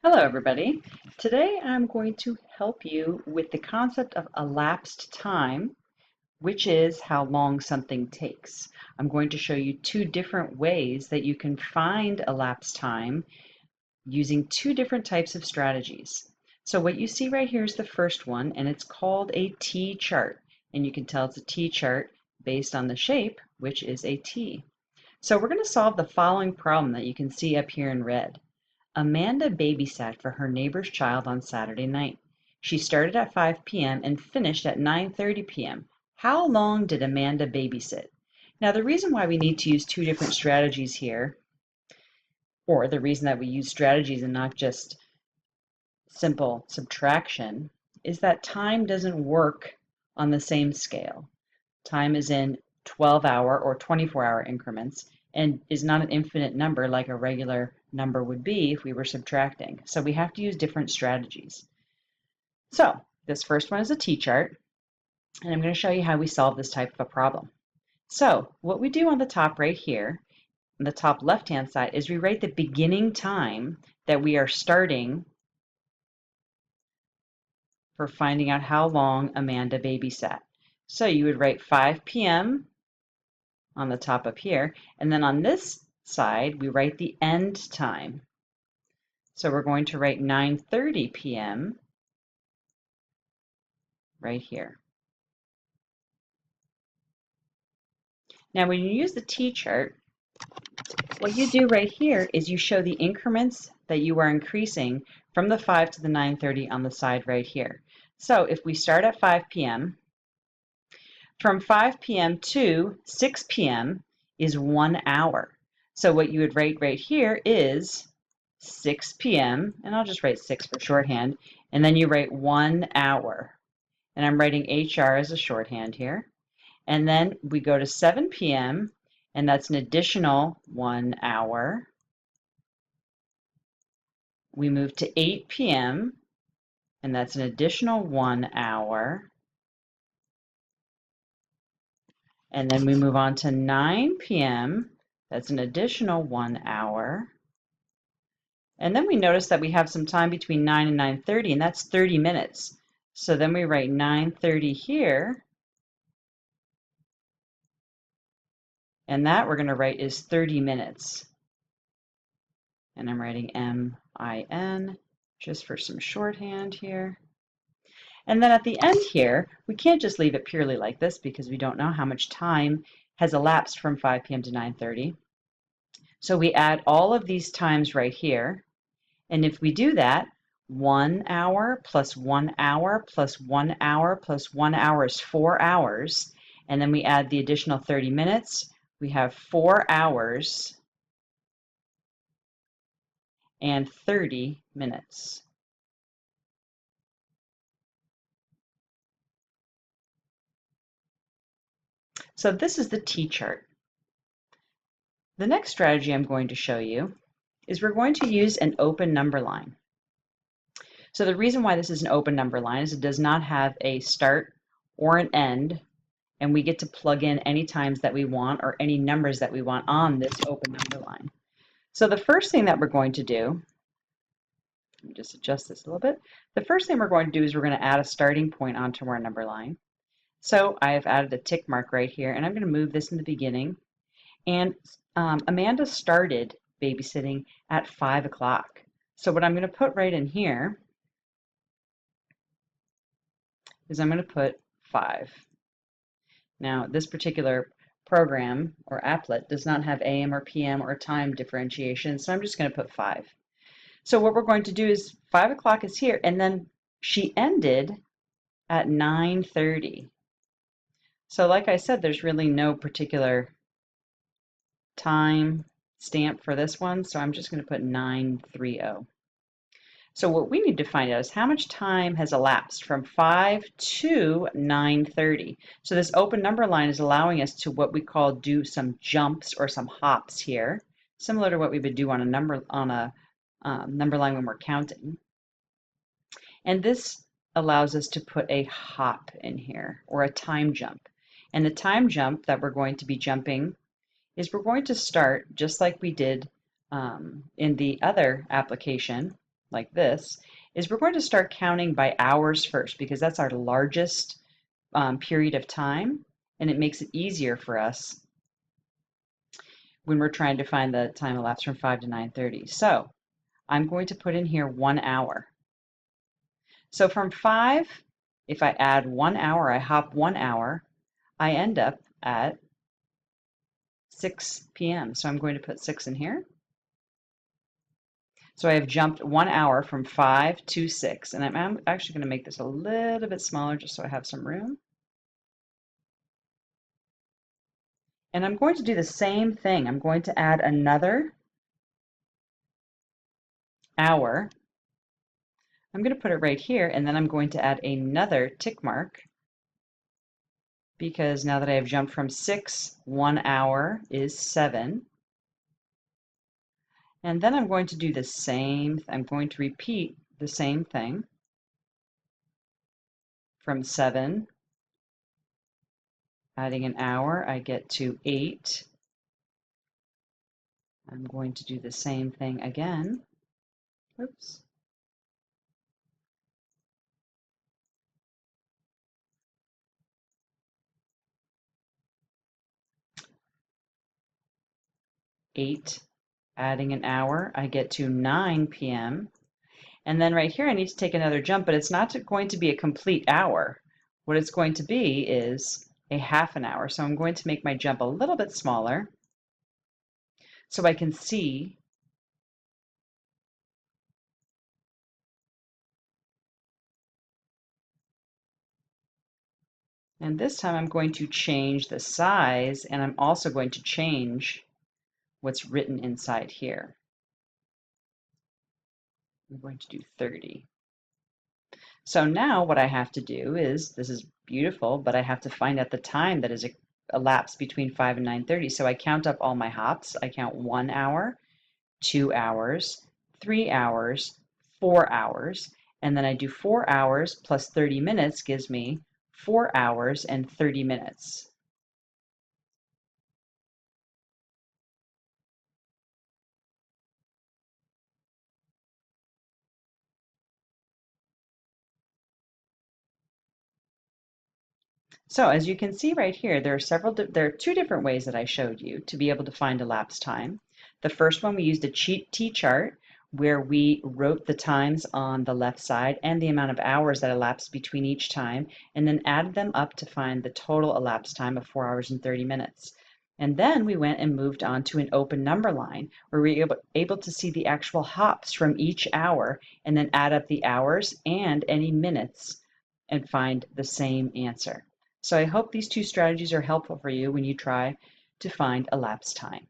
Hello, everybody. Today I'm going to help you with the concept of elapsed time, which is how long something takes. I'm going to show you two different ways that you can find elapsed time using two different types of strategies. So what you see right here is the first one, and it's called a T chart. And you can tell it's a T chart based on the shape, which is a T. So we're going to solve the following problem that you can see up here in red. Amanda babysat for her neighbor's child on Saturday night. She started at 5 p.m. and finished at 9:30 p.m. How long did Amanda babysit? Now, the reason why we need to use two different strategies here, or the reason that we use strategies and not just simple subtraction, is that time doesn't work on the same scale. Time is in 12-hour or 24-hour increments and is not an infinite number like a regular number would be if we were subtracting. So we have to use different strategies. So this first one is a T-chart, and I'm going to show you how we solve this type of a problem. So what we do on the top right here, on the top left-hand side, is we write the beginning time that we are starting for finding out how long Amanda babysat. So you would write 5 p.m. on the top up here, and then on this side we write the end time. So we're going to write 9:30 p.m. right here. Now when you use the T-chart, what you do right here is you show the increments that you are increasing from the 5 to the 9:30 on the side right here. So if we start at 5 p.m., from 5 p.m. to 6 p.m. is 1 hour. So what you would write right here is 6 p.m., and I'll just write 6 for shorthand, and then you write 1 hour. And I'm writing HR as a shorthand here. And then we go to 7 p.m., and that's an additional 1 hour. We move to 8 p.m., and that's an additional 1 hour. And then we move on to 9 p.m., that's an additional 1 hour. And then we notice that we have some time between 9 and 9:30, and that's 30 minutes. So then we write 9:30 here, and that we're going to write is 30 minutes. And I'm writing M-I-N just for some shorthand here. And then at the end here, we can't just leave it purely like this because we don't know how much time has elapsed from 5 p.m. to 9:30. So we add all of these times right here. And if we do that, 1 hour plus 1 hour plus 1 hour plus 1 hour is 4 hours. And then we add the additional 30 minutes. We have 4 hours and 30 minutes. So this is the T-chart. The next strategy I'm going to show you is we're going to use an open number line. So the reason why this is an open number line is it does not have a start or an end, and we get to plug in any times that we want or any numbers that we want on this open number line. So the first thing that we're going to do, let me just adjust this a little bit. The first thing we're going to do is we're going to add a starting point onto our number line. So I have added a tick mark right here, and I'm going to move this in the beginning. And Amanda started babysitting at 5 o'clock. So what I'm going to put right in here is I'm going to put 5. Now, this particular program or applet does not have AM or PM or time differentiation, so I'm just going to put 5. So what we're going to do is 5 o'clock is here, and then she ended at 9:30. So like I said, there's really no particular time stamp for this one, so I'm just going to put 9:30. So what we need to find out is how much time has elapsed from 5 to 9:30. So this open number line is allowing us to what we call do some jumps or some hops here, similar to what we would do on a number line when we're counting. And this allows us to put a hop in here or a time jump. And the time jump that we're going to be jumping is we're going to start just like we did in the other application. like this, is we're going to start counting by hours first because that's our largest period of time, and it makes it easier for us when we're trying to find the time elapsed from 5 to 9:30. So I'm going to put in here 1 hour. So from 5, if I add 1 hour, I hop 1 hour, I end up at 6 p.m. So I'm going to put 6 in here. So I have jumped 1 hour from 5 to 6, and I'm actually going to make this a little bit smaller just so I have some room. And I'm going to do the same thing. I'm going to add another hour. I'm going to put it right here, and then I'm going to add another tick mark because now that I have jumped from 6, 1 hour is 7. And then I'm going to do the same, I'm going to repeat the same thing from 7, adding an hour, I get to 8. I'm going to do the same thing again. Oops. Eight, adding an hour, I get to 9 p.m. And then right here, I need to take another jump, but it's not going to be a complete hour. What it's going to be is a half an hour. So I'm going to make my jump a little bit smaller so I can see and this time I'm going to change the size, and I'm also going to change what's written inside here. I'm going to do 30. So now what I have to do is, this is beautiful, but I have to find out the time that is elapsed between 5 and 9:30. So I count up all my hops. I count 1 hour, 2 hours, 3 hours, 4 hours, and then I do 4 hours plus 30 minutes gives me 4 hours and 30 minutes. So as you can see right here, there are two different ways that I showed you to be able to find elapsed time. The first one, we used a T-chart where we wrote the times on the left side and the amount of hours that elapsed between each time, and then added them up to find the total elapsed time of 4 hours and 30 minutes. And then we went and moved on to an open number line where we were able to see the actual hops from each hour and then add up the hours and any minutes and find the same answer. So I hope these two strategies are helpful for you when you try to find elapsed time.